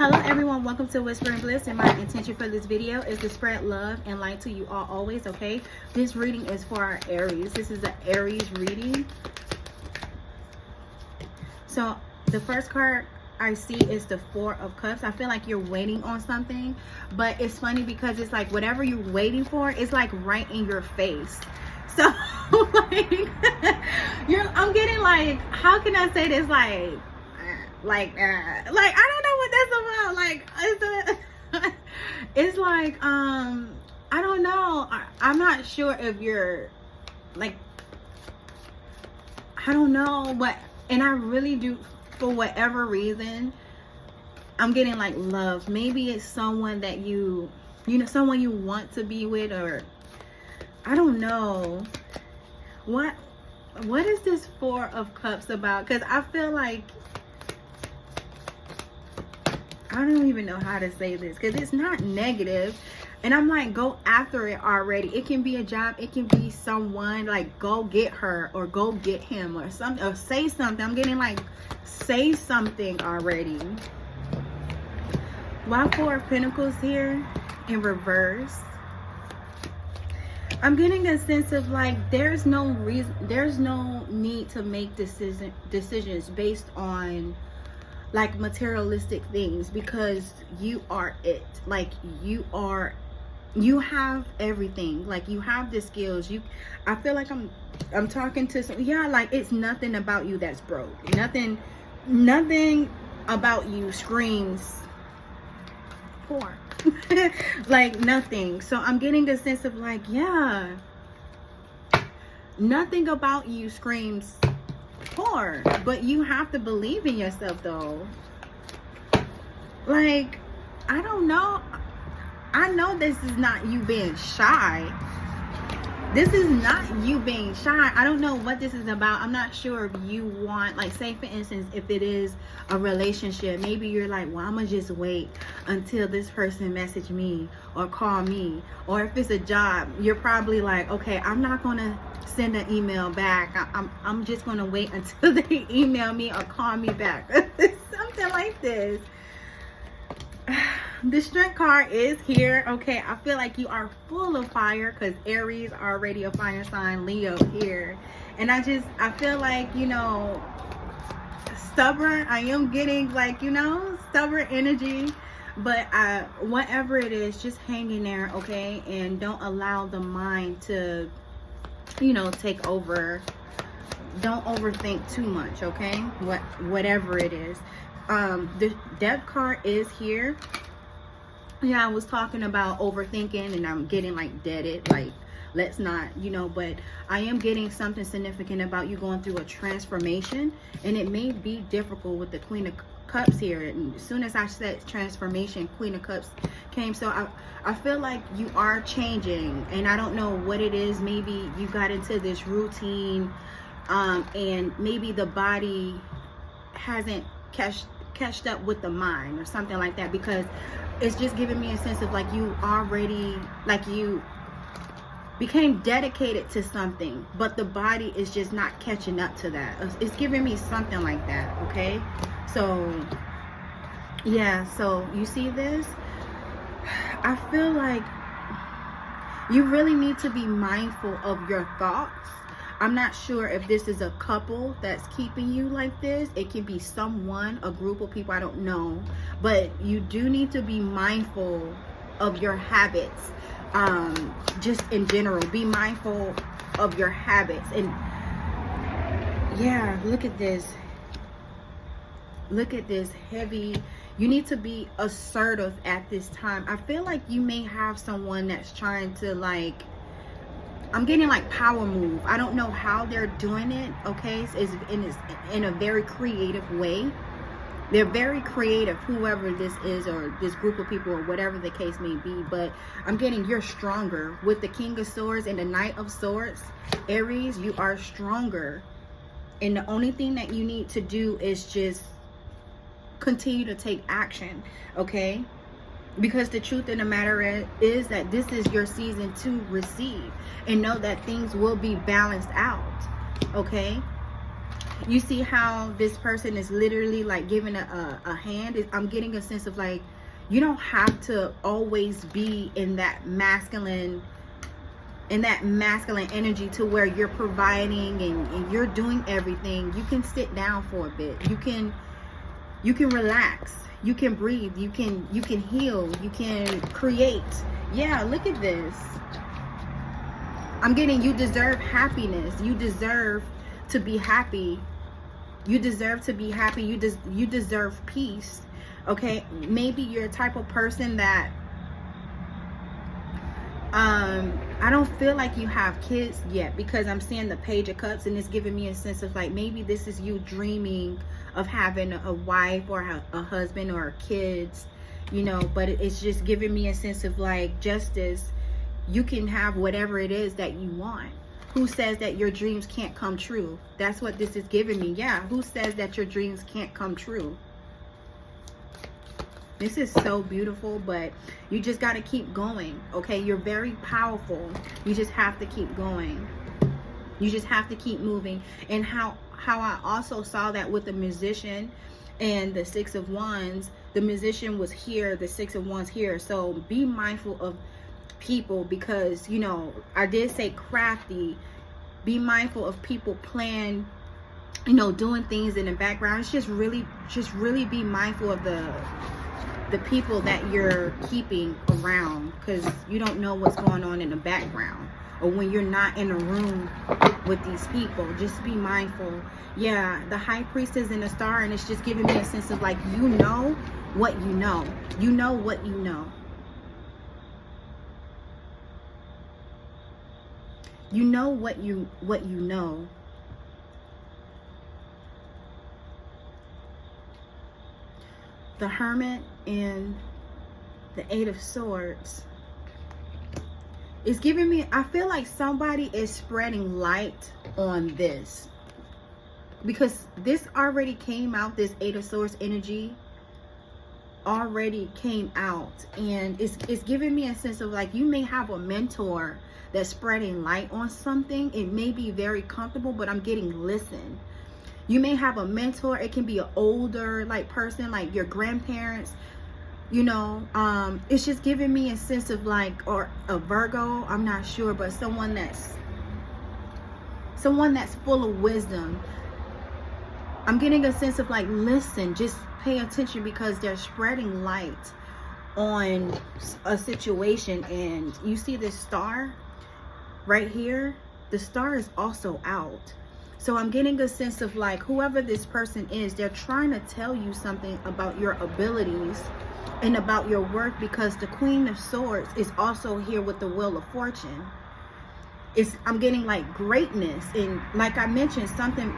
Hello everyone, welcome to Whispering Bliss, and my intention for this video is to spread love and light to you all always, okay? This reading is for our Aries. This is the Aries reading. So the first card I see is the Four of Cups. I feel like you're waiting on something, but it's funny because it's like whatever you're waiting for is like right in your face. So like I'm getting like, how can I say this, like I don't know what that's about. Like it's like I don't know. I'm not sure if you're like, I don't know what, and I really do, for whatever reason I'm getting like love. Maybe it's someone that you know, someone you want to be with, or I don't know what is this Four of Cups about, because I feel like I don't even know how to say this, because it's not negative, and I'm like, go after it already. It can be a job, it can be someone, like go get her or go get him or something, or say something. I'm getting like, say something already. Why Four of Pentacles here in reverse? I'm getting a sense of like there's no reason, there's no need to make decisions based on like materialistic things, because you are it. Like you have everything. Like you have the skills. I feel like I'm talking to some, yeah, like it's nothing about you that's broke. Nothing about you screams poor. Like nothing. So I'm getting a sense of like, yeah, nothing about you screams poor, but you have to believe in yourself though. Like, I don't know. I know this is not you being shy. This is not you being shy. I don't know what this is about. I'm not sure if you want, like, say for instance, if it is a relationship, maybe you're like, well, I'm gonna just wait until this person message me or call me. Or if it's a job, you're probably like, okay, I'm not gonna send an email back. I'm just gonna wait until they email me or call me back. Something like this. The Strength card is here. Okay, I feel like you are full of fire, because Aries already a fire sign, Leo here. And I feel like, you know, stubborn. I am getting like, you know, stubborn energy. But whatever it is, just hang in there, okay? And don't allow the mind to, you know, take over. Don't overthink too much, okay? Whatever it is. The Death card is here. Yeah, I was talking about overthinking, and I'm getting like deaded, like let's not, you know, but I am getting something significant about you going through a transformation, and it may be difficult with the Queen of Cups here. And as soon as I said transformation, Queen of Cups came. So I feel like you are changing, and I don't know what it is. Maybe you got into this routine, and maybe the body hasn't catched up with the mind or something like that, because it's just giving me a sense of like you already, like you became dedicated to something, but the body is just not catching up to that. It's giving me something like that, okay? So yeah, so you see this? I feel like you really need to be mindful of your thoughts. I'm not sure if this is a couple that's keeping you like this. It can be someone, a group of people, I don't know. But you do need to be mindful of your habits. Just in general, be mindful of your habits. And yeah, look at this. Look at this heavy. You need to be assertive at this time. I feel like you may have someone that's trying to, like, I'm getting like power move. I don't know how they're doing it, okay? It's in a very creative way. They're very creative, whoever this is, or this group of people, or whatever the case may be. But I'm getting you're stronger. With the King of Swords and the Knight of Swords, Aries, you are stronger. And the only thing that you need to do is just continue to take action, okay? Because the truth of the matter is that this is your season to receive, and know that things will be balanced out, okay? You see how this person is literally like giving a hand? I'm getting a sense of like, you don't have to always be in that masculine energy to where you're providing and you're doing everything. You can sit down for a bit. You can relax. You can breathe. You can heal. You can create. Yeah, look at this. I'm getting, you deserve happiness. You deserve to be happy. You deserve to be happy. You deserve peace. Okay, maybe you're a type of person that I don't feel like you have kids yet, because I'm seeing the Page of Cups and it's giving me a sense of like, maybe this is you dreaming of having a wife or a husband or kids, you know, but it's just giving me a sense of like justice. You can have whatever it is that you want. Who says that your dreams can't come true? That's what this is giving me. Yeah, who says that your dreams can't come true? This is so beautiful, but you just got to keep going, okay? You're very powerful. You just have to keep going. You just have to keep moving. And how I also saw that with the Musician and the Six of Wands, the Musician was here, the Six of Wands here. So be mindful of people, because, you know, I did say crafty. Be mindful of people plan, you know, doing things in the background. It's just really be mindful of the people that you're keeping around, because you don't know what's going on in the background, or when you're not in a room with these people. Just be mindful. Yeah, the High Priestess and the Star, and it's just giving me a sense of like, you know what you know. You know what you know. You know what you know. The Hermit and the Eight of Swords is giving me, I feel like somebody is spreading light on this, because this already came out. This Eight of Swords energy already came out, and it's giving me a sense of like, you may have a mentor that's spreading light on something. It may be very comfortable, but I'm getting listen. You may have a mentor. It can be an older like person, like your grandparents, you know. It's just giving me a sense of like, or a Virgo, I'm not sure, but someone that's full of wisdom. I'm getting a sense of like, listen, just pay attention, because they're spreading light on a situation. And you see this star right here, the star is also out. So I'm getting a sense of like, whoever this person is, they're trying to tell you something about your abilities and about your work, because the Queen of Swords is also here with the Wheel of Fortune. I'm getting like greatness, and like I mentioned, something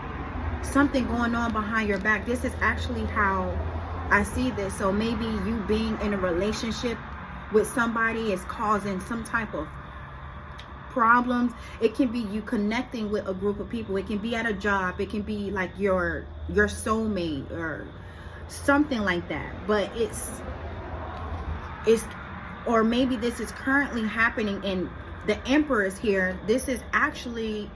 going on behind your back. This is actually how I see this. So maybe you being in a relationship with somebody is causing some type of problems. It can be you connecting with a group of people. It can be at a job. It can be like your soulmate or something like that. But it's or maybe this is currently happening, and the Emperor is here. This is actually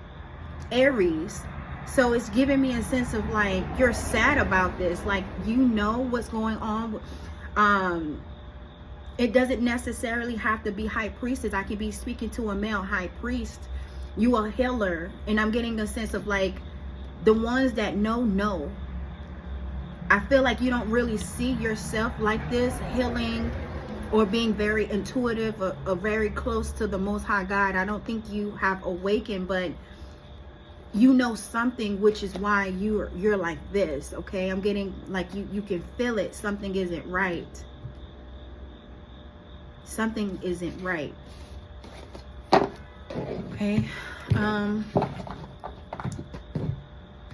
Aries. So it's giving me a sense of like, you're sad about this, like, you know what's going on. It doesn't necessarily have to be High Priestess. I could be speaking to a male High Priest. You a healer. And I'm getting a sense of like, the ones that know. I feel like you don't really see yourself like this, healing or being very intuitive or very close to the Most High God. I don't think you have awakened, but you know something, which is why you're like this. Okay, I'm getting like, you can feel it. Something isn't right. Something isn't right. Okay,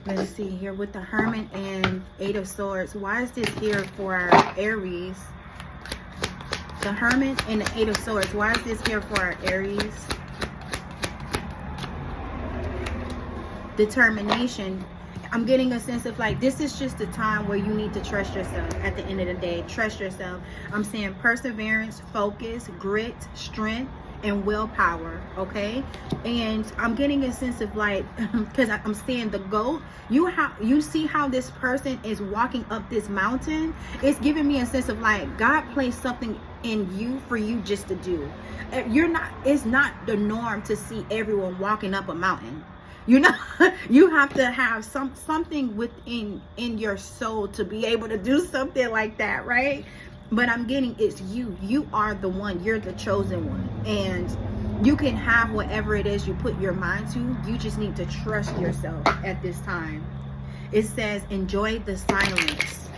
let's see here with the Hermit and Eight of Swords. Why is this here for our Aries? The Hermit and the Eight of Swords. Why is this here for our Aries? Determination. I'm getting a sense of like, this is just a time where you need to trust yourself. At the end of the day, trust yourself. I'm saying perseverance, focus, grit, strength, and willpower, okay? And I'm getting a sense of like, because I'm seeing the goat. You see how this person is walking up this mountain? It's giving me a sense of like, God placed something in you for you just to do. It's not the norm to see everyone walking up a mountain. You know, you have to have something within your soul to be able to do something like that, right? But I'm getting it's you are the one, you're the chosen one, and you can have whatever it is you put your mind to. You just need to trust yourself at this time. It says enjoy the silence.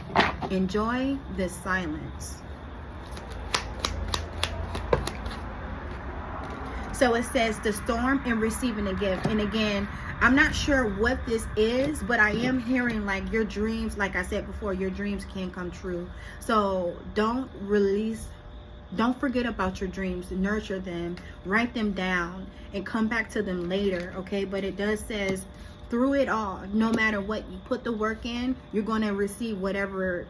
Enjoy the silence. So it says the storm and receiving a gift. And again, I'm not sure what this is, but I am hearing like your dreams, like I said before, your dreams can come true. So don't forget about your dreams, nurture them, write them down, and come back to them later, okay? But it does says through it all, no matter what you put the work in, you're going to receive whatever,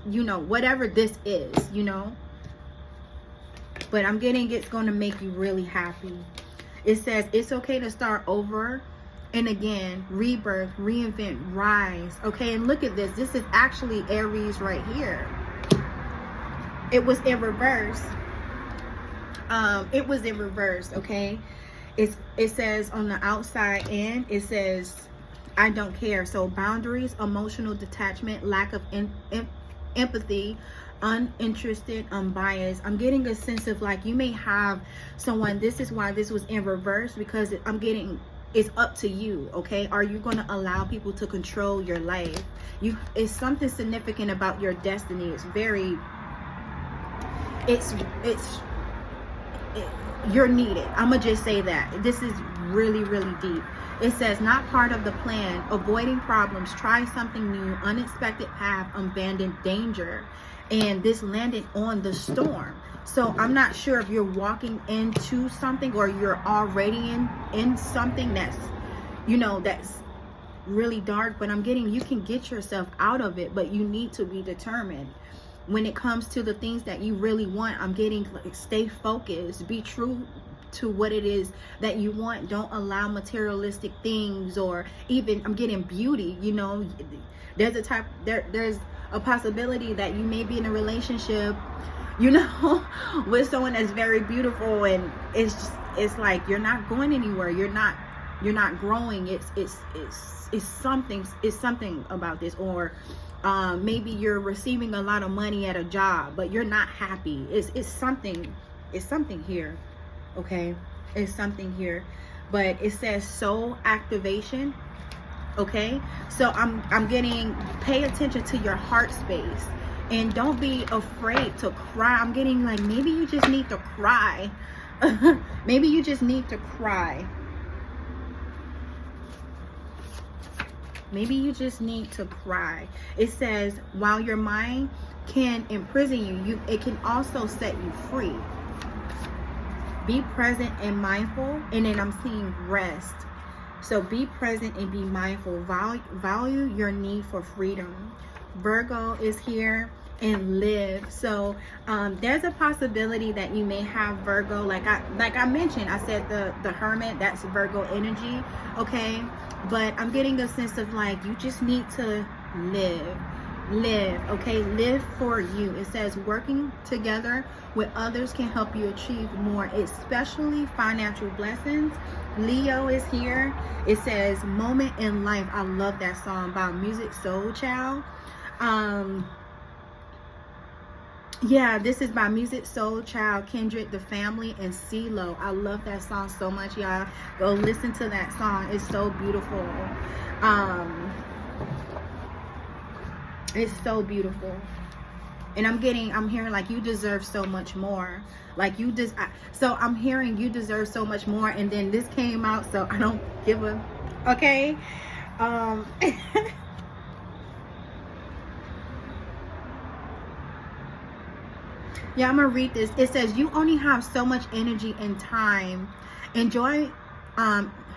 whatever this is, But I'm getting it's going to make you really happy. It says it's okay to start over and again, rebirth, reinvent, rise. Okay, and look at this. This is actually Aries right here. It was in reverse. It was in reverse, okay? It says on the outside end, it says, I don't care. So boundaries, emotional detachment, lack of empathy, uninterested, unbiased. I'm getting a sense of like you may have someone, this is why this was in reverse, because I'm getting it's up to you, okay? Are you going to allow people to control your life? It's something significant about your destiny. You're needed. I'm gonna just say that this is really, really deep. It says not part of the plan, avoiding problems, try something new, unexpected path, abandoned danger. And this landed on the storm. So I'm not sure if you're walking into something or you're already in something that's that's really dark, but I'm getting you can get yourself out of it, but you need to be determined. When it comes to the things that you really want, I'm getting like stay focused, be true to what it is that you want. Don't allow materialistic things, or even I'm getting beauty, there's a possibility that you may be in a relationship, with someone that's very beautiful, and it's like you're not going anywhere, you're not growing. It's something about this, or maybe you're receiving a lot of money at a job, but you're not happy. It's something here, okay? It's something here, but it says soul activation. Okay, so I'm getting pay attention to your heart space, and don't be afraid to cry. I'm getting like maybe you just need to cry. Maybe you just need to cry. Maybe you just need to cry. It says while your mind can imprison you, it can also set you free. Be present and mindful. And then I'm seeing rest. So be present and be mindful. Value your need for freedom. Virgo is here, and live. So there's a possibility that you may have Virgo. Like I mentioned, I said the Hermit, that's Virgo energy. Okay, but I'm getting a sense of like you just need to live. Okay, live for you. It says working together with others can help you achieve more, especially financial blessings. Leo is here. It says moment in life. I love that song by Music Soul Child. Yeah, this is by Music Soul Child, Kendrick, The Family, and CeeLo. I love that song so much, y'all. Go listen to that song. It's so beautiful. It's so beautiful. And I'm hearing like you deserve so much more. Like so I'm hearing you deserve so much more, and then this came out, so I don't give a, okay? Yeah, I'm gonna read this. It says you only have so much energy and time. Enjoy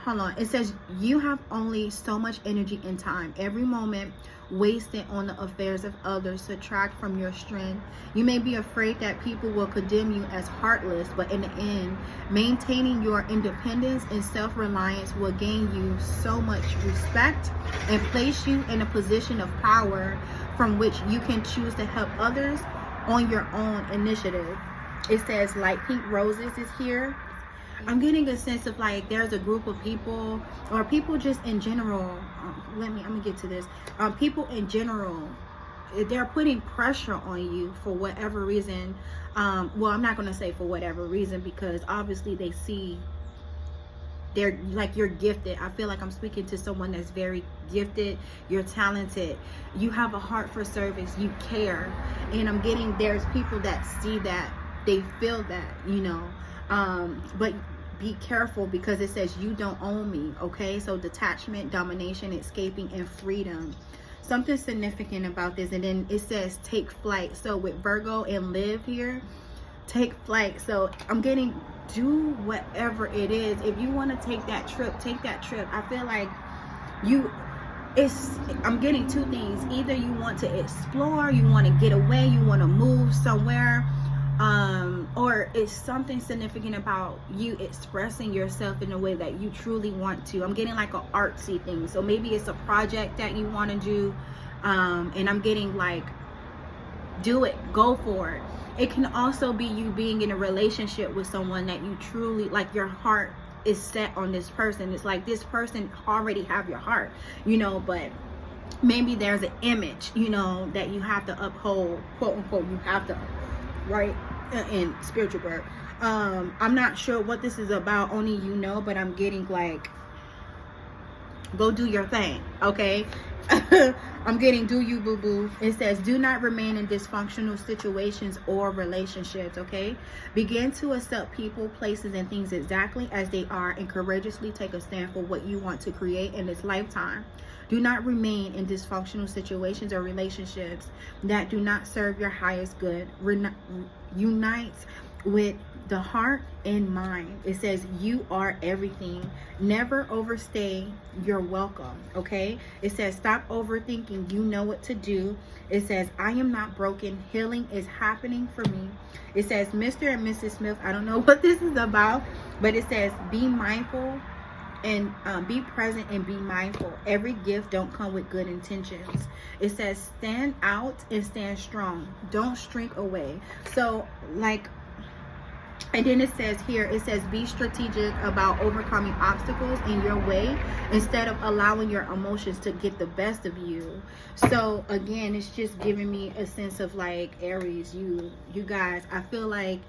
hold on, it says you have only so much energy and time. Every moment wasted on the affairs of others subtract from your strength. You may be afraid that people will condemn you as heartless, but in the end, maintaining your independence and self-reliance will gain you so much respect and place you in a position of power from which you can choose to help others on your own initiative. It says light pink roses is here. I'm getting a sense of like there's a group of people, or people just in general. I'm gonna get to this. People in general, they're putting pressure on you for whatever reason. Well, I'm not gonna say for whatever reason, because obviously they see they're like, you're gifted. I feel like I'm speaking to someone that's very gifted. You're talented. You have a heart for service. You care. And I'm getting there's people that see that, they feel that, you know. But be careful, because it says you don't own me. Okay, so detachment, domination, escaping, and freedom. Something significant about this. And then it says take flight. So with Virgo and live here, take flight. So I'm getting, do whatever it is. If you want to take that trip, take that trip. I feel like I'm getting two things. Either you want to explore, you want to get away, you want to move somewhere, or it's something significant about you expressing yourself in a way that you truly want to. I'm getting like an artsy thing. So maybe it's a project that you want to do, and I'm getting like, do it, go for it. It can also be you being in a relationship with someone that you truly like, your heart is set on this person. It's like this person already have your heart, you know, but maybe there's an image, you know, that you have to uphold, quote unquote, you have to, right, in spiritual word. I'm not sure what this is about, only you know, but I'm getting like, go do your thing, okay? I'm getting do you boo boo. It says do not remain in dysfunctional situations or relationships, okay? Begin to accept people, places, and things exactly as they are, and courageously take a stand for what you want to create in this lifetime. Do not remain in dysfunctional situations or relationships that do not serve your highest good. Unite with the heart and mind. It says you are everything. Never overstay your welcome, okay? It says stop overthinking. You know what to do. It says I am not broken. Healing is happening for me. It says Mr. and Mrs. Smith. I don't know what this is about, but it says be mindful and be present and be mindful. Every gift don't come with good intentions. It says stand out and stand strong. Don't shrink away. So like, and then it says here, it says be strategic about overcoming obstacles in your way instead of allowing your emotions to get the best of you. So again, it's just giving me a sense of like, Aries, you guys, I feel like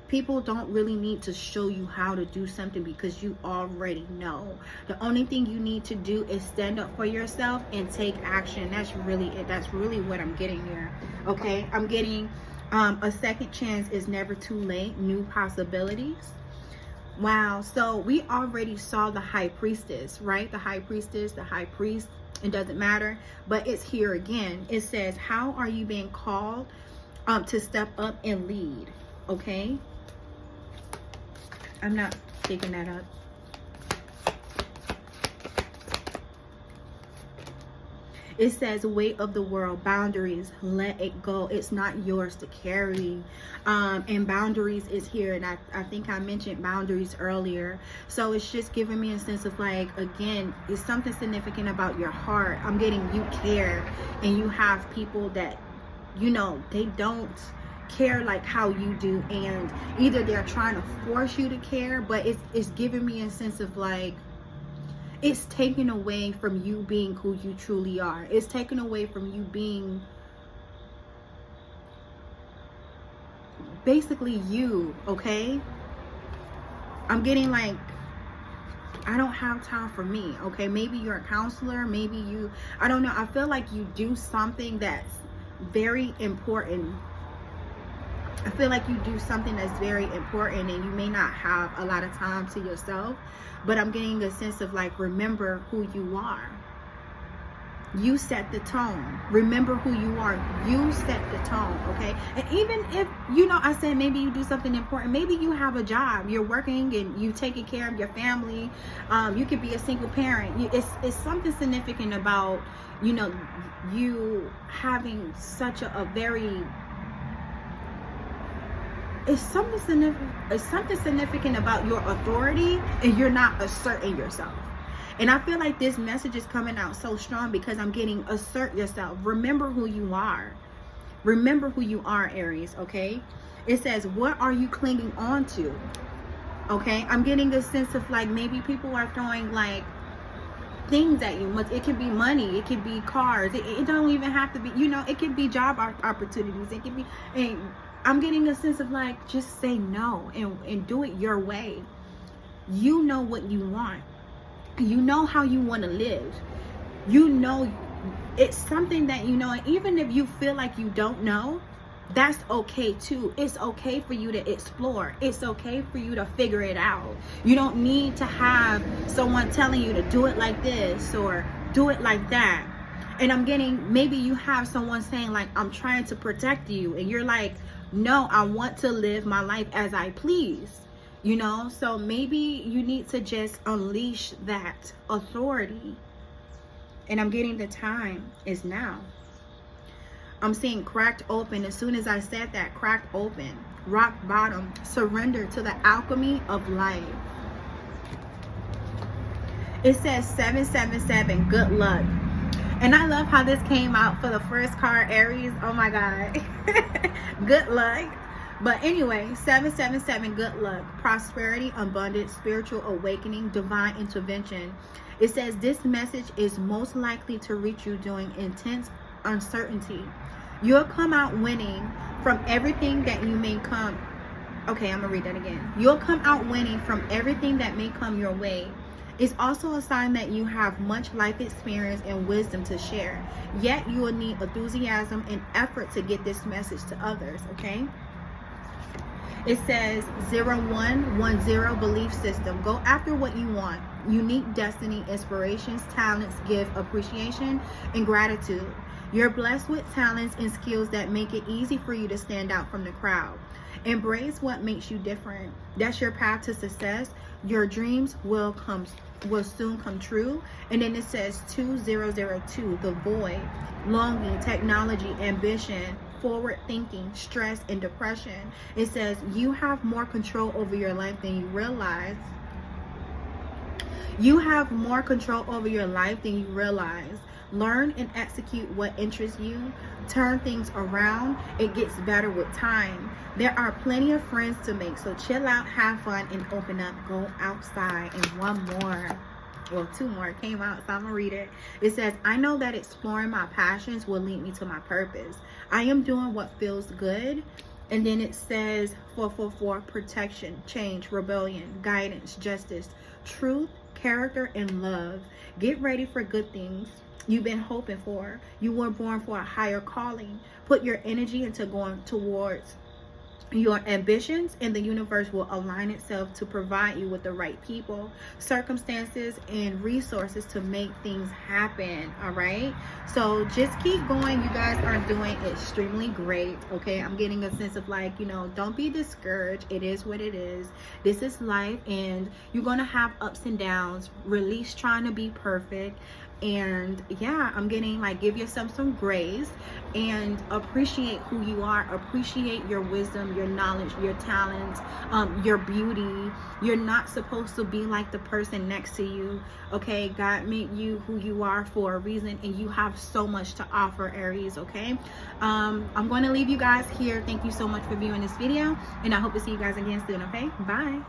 people don't really need to show you how to do something, because you already know. The only thing you need to do is stand up for yourself and take action. That's really it. That's really what I'm getting here. Okay, I'm getting a second chance is never too late. New possibilities. Wow. So we already saw the high priestess, right? The high priestess, the high priest. It doesn't matter, but it's here again. It says, how are you being called to step up and lead? Okay. I'm not picking that up. It says weight of the world, boundaries, let it go. It's not yours to carry. And boundaries is here. And I think I mentioned boundaries earlier. So it's just giving me a sense of like, again, it's something significant about your heart. I'm getting you care, and you have people that, you know, they don't care like how you do, and either they're trying to force you to care, but it's giving me a sense of like, it's taken away from you being who you truly are. It's taken away from you being basically you, okay? I'm getting like, I don't have time for me, okay? Maybe you're a counselor, maybe you, I don't know. I feel like you do something that's very important. I feel like you do something that's very important, and you may not have a lot of time to yourself, but I'm getting a sense of like, remember who you are. You set the tone. Remember who you are. You set the tone, okay? And even if, you know, I said maybe you do something important. Maybe you have a job. You're working and you taking care of your family. You could be a single parent. It's something significant about, you know, you having such a very... It's something significant about your authority, and you're not asserting yourself. And I feel like this message is coming out so strong because I'm getting assert yourself. Remember who you are. Remember who you are, Aries, okay? It says, what are you clinging on to? Okay? I'm getting a sense of like maybe people are throwing like things at you. It could be money. It could be cars. It don't even have to be, you know, it could be job opportunities. It could be, and I'm getting a sense of like, just say no and do it your way. You know what you want. You know how you want to live. You know, it's something that you know, and even if you feel like you don't know, that's okay too. It's okay for you to explore. It's okay for you to figure it out. You don't need to have someone telling you to do it like this or do it like that. And I'm getting, maybe you have someone saying like, I'm trying to protect you, and you're like, no, I want to live my life as I please. You know, so maybe you need to just unleash that authority. And I'm getting the time is now. I'm seeing cracked open. As soon as I said that, cracked open, rock bottom, surrender to the alchemy of life. It says 777, good luck. And I love how this came out for the first card, Aries. Oh my God. Good luck. But anyway, 777, good luck, prosperity, abundance, spiritual awakening, divine intervention. It says this message is most likely to reach you during intense uncertainty. You'll come out winning from everything that you may come. Okay, I'm going to read that again. You'll come out winning from everything that may come your way. It's also a sign that you have much life experience and wisdom to share. Yet you will need enthusiasm and effort to get this message to others, okay? It says 0110 belief system. Go after what you want. Unique destiny, inspirations, talents, give appreciation and gratitude. You're blessed with talents and skills that make it easy for you to stand out from the crowd. Embrace what makes you different. That's your path to success. Your dreams will soon come true. And then it says 2002, the void, longing, technology, ambition, forward thinking, stress, and depression. It says you have more control over your life than you realize. You have more control over your life than you realize. Learn and execute what interests you. Turn things around. It gets better with time. There are plenty of friends to make, so chill out, have fun, and open up. Go outside. And one more. Well, two more came out, so I'm gonna read it. It says, I know that exploring my passions will lead me to my purpose. I am doing what feels good. And then it says 444, protection, change, rebellion, guidance, justice, truth, character, and love. Get ready for good things you've been hoping for. You were born for a higher calling. Put your energy into going towards your ambitions, and the universe will align itself to provide you with the right people, circumstances, and resources to make things happen. All right, so just keep going. You guys are doing extremely great. Okay, I'm getting a sense of like, you know, don't be discouraged. It is what it is. This is life, and you're gonna have ups and downs. Release trying to be perfect. And yeah, I'm getting like, give yourself some grace and appreciate who you are. Appreciate your wisdom, your knowledge, your talents, your beauty. You're not supposed to be like the person next to you. Okay, God made you who you are for a reason, and you have so much to offer, Aries. Okay, I'm going to leave you guys here. Thank you so much for viewing this video, and I hope to see you guys again soon. Okay, bye.